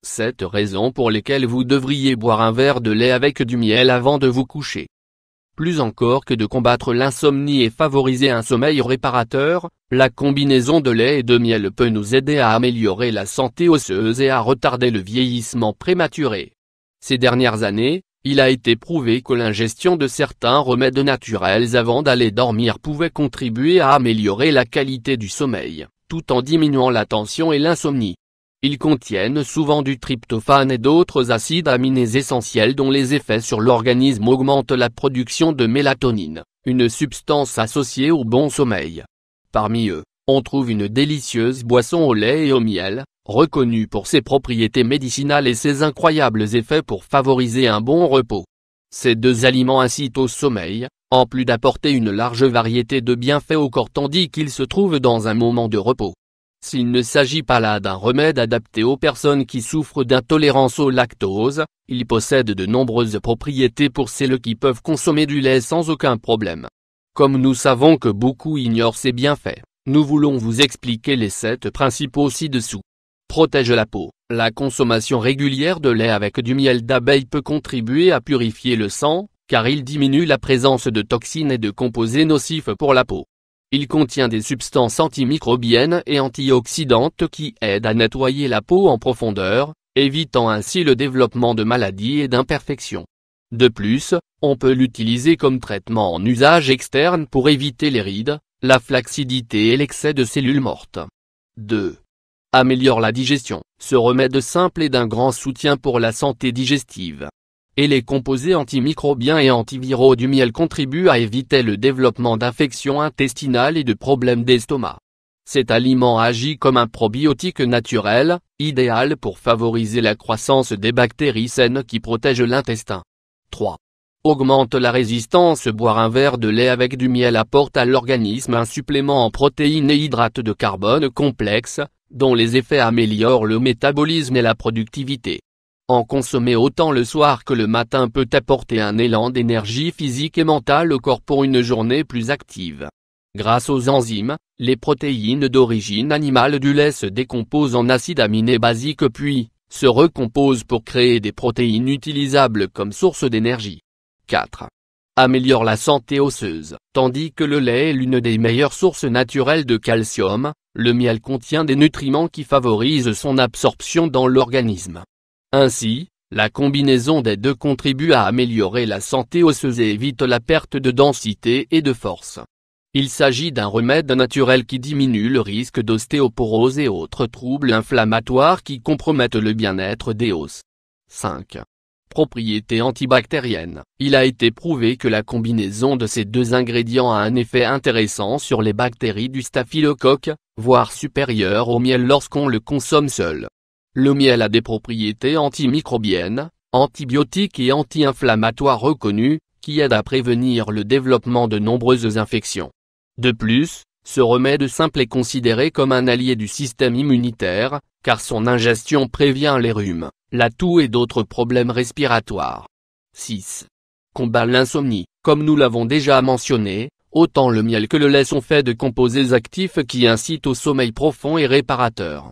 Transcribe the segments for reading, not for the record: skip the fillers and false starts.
7 raisons pour lesquelles vous devriez boire un verre de lait avec du miel avant de vous coucher. Plus encore que de combattre l'insomnie et favoriser un sommeil réparateur, la combinaison de lait et de miel peut nous aider à améliorer la santé osseuse et à retarder le vieillissement prématuré. Ces dernières années, il a été prouvé que l'ingestion de certains remèdes naturels avant d'aller dormir pouvait contribuer à améliorer la qualité du sommeil, tout en diminuant la tension et l'insomnie. Ils contiennent souvent du tryptophane et d'autres acides aminés essentiels dont les effets sur l'organisme augmentent la production de mélatonine, une substance associée au bon sommeil. Parmi eux, on trouve une délicieuse boisson au lait et au miel, reconnue pour ses propriétés médicinales et ses incroyables effets pour favoriser un bon repos. Ces deux aliments incitent au sommeil, en plus d'apporter une large variété de bienfaits au corps tandis qu'ils se trouvent dans un moment de repos. S'il ne s'agit pas là d'un remède adapté aux personnes qui souffrent d'intolérance au lactose, il possède de nombreuses propriétés pour celles qui peuvent consommer du lait sans aucun problème. Comme nous savons que beaucoup ignorent ses bienfaits, nous voulons vous expliquer les 7 principaux ci-dessous. Protège la peau. La consommation régulière de lait avec du miel d'abeille peut contribuer à purifier le sang, car il diminue la présence de toxines et de composés nocifs pour la peau. Il contient des substances antimicrobiennes et antioxydantes qui aident à nettoyer la peau en profondeur, évitant ainsi le développement de maladies et d'imperfections. De plus, on peut l'utiliser comme traitement en usage externe pour éviter les rides, la flacidité et l'excès de cellules mortes. 2. Améliore la digestion. Ce remède simple est d'un grand soutien pour la santé digestive. Et les composés antimicrobiens et antiviraux du miel contribuent à éviter le développement d'infections intestinales et de problèmes d'estomac. Cet aliment agit comme un probiotique naturel, idéal pour favoriser la croissance des bactéries saines qui protègent l'intestin. 3. Augmente la résistance. Boire un verre de lait avec du miel apporte à l'organisme un supplément en protéines et hydrates de carbone complexes, dont les effets améliorent le métabolisme et la productivité. En consommer autant le soir que le matin peut apporter un élan d'énergie physique et mentale au corps pour une journée plus active. Grâce aux enzymes, les protéines d'origine animale du lait se décomposent en acides aminés basiques puis se recomposent pour créer des protéines utilisables comme source d'énergie. 4. Améliore la santé osseuse. Tandis que le lait est l'une des meilleures sources naturelles de calcium, le miel contient des nutriments qui favorisent son absorption dans l'organisme. Ainsi, la combinaison des deux contribue à améliorer la santé osseuse et évite la perte de densité et de force. Il s'agit d'un remède naturel qui diminue le risque d'ostéoporose et autres troubles inflammatoires qui compromettent le bien-être des os. 5. Propriétés antibactériennes. Il a été prouvé que la combinaison de ces deux ingrédients a un effet intéressant sur les bactéries du staphylocoque, voire supérieur au miel lorsqu'on le consomme seul. Le miel a des propriétés antimicrobiennes, antibiotiques et anti-inflammatoires reconnues, qui aident à prévenir le développement de nombreuses infections. De plus, ce remède simple est considéré comme un allié du système immunitaire, car son ingestion prévient les rhumes, la toux et d'autres problèmes respiratoires. 6. Combat l'insomnie. Comme nous l'avons déjà mentionné, autant le miel que le lait sont faits de composés actifs qui incitent au sommeil profond et réparateur.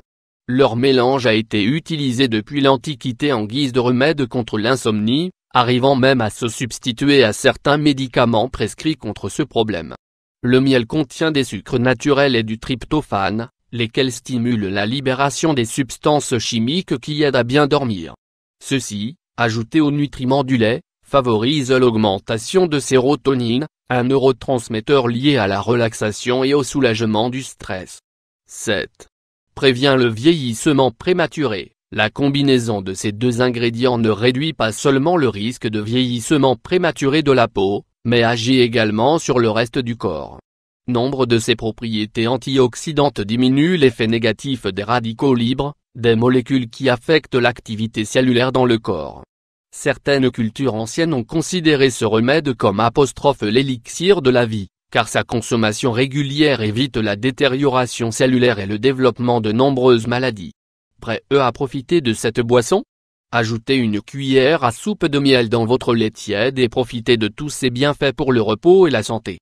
Leur mélange a été utilisé depuis l'Antiquité en guise de remède contre l'insomnie, arrivant même à se substituer à certains médicaments prescrits contre ce problème. Le miel contient des sucres naturels et du tryptophane, lesquels stimulent la libération des substances chimiques qui aident à bien dormir. Ceci, ajouté aux nutriments du lait, favorise l'augmentation de sérotonine, un neurotransmetteur lié à la relaxation et au soulagement du stress. 7. Prévient le vieillissement prématuré. La combinaison de ces deux ingrédients ne réduit pas seulement le risque de vieillissement prématuré de la peau, mais agit également sur le reste du corps. Nombre de ces propriétés antioxydantes diminuent l'effet négatif des radicaux libres, des molécules qui affectent l'activité cellulaire dans le corps. Certaines cultures anciennes ont considéré ce remède comme l'élixir de la vie, car sa consommation régulière évite la détérioration cellulaire et le développement de nombreuses maladies. Prêt à profiter de cette boisson? Ajoutez une cuillère à soupe de miel dans votre lait tiède et profitez de tous ses bienfaits pour le repos et la santé.